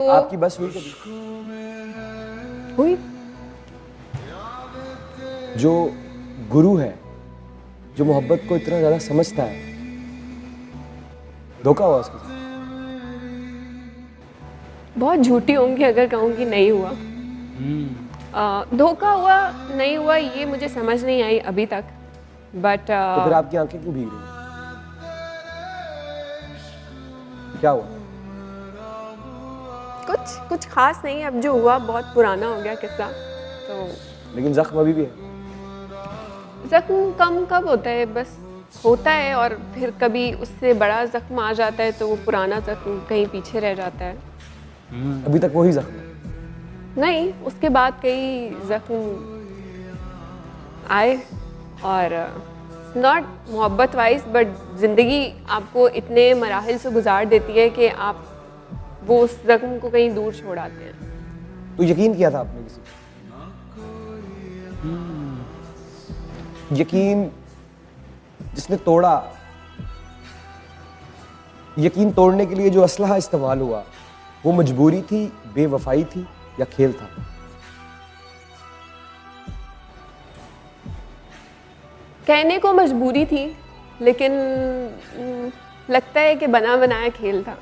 आपकी बस हुई कभी? हुई। जो गुरु है, जो मोहब्बत को इतना ज्यादा समझता है, धोखा हुआ उसके साथ? बहुत झूठी होंगी अगर कहूँगी नहीं हुआ। धोखा हुआ नहीं हुआ ये मुझे समझ नहीं आई अभी तक, बट तो फिर आपकी आंखें क्यों भीग रही हैं? क्या हुआ? कुछ खास नहीं। अब जो हुआ बहुत पुराना हो गया किस्सा, तो लेकिन जख्म अभी भी है। जख्म कम कब होता है, बस होता है और फिर कभी उससे बड़ा जख्म आ जाता है तो वो पुराना जख्म कहीं पीछे रह जाता है। अभी तक वही जख्म है? नहीं, उसके बाद कई जख्म आए और नॉट मोहब्बत वाइज, बट ज़िंदगी आपको इतने मराहिल से गुजार देती है कि आप वो उस जख्म को कहीं दूर छोड़ आते हैं। तो यकीन किया था आपने किसी पे? यकीन जिसने तोड़ा, यकीन तोड़ने के लिए जो असलहा इस्तेमाल हुआ, वो मजबूरी थी, बेवफाई थी या खेल था? कहने को मजबूरी थी, लेकिन लगता है कि बना बनाया खेल था।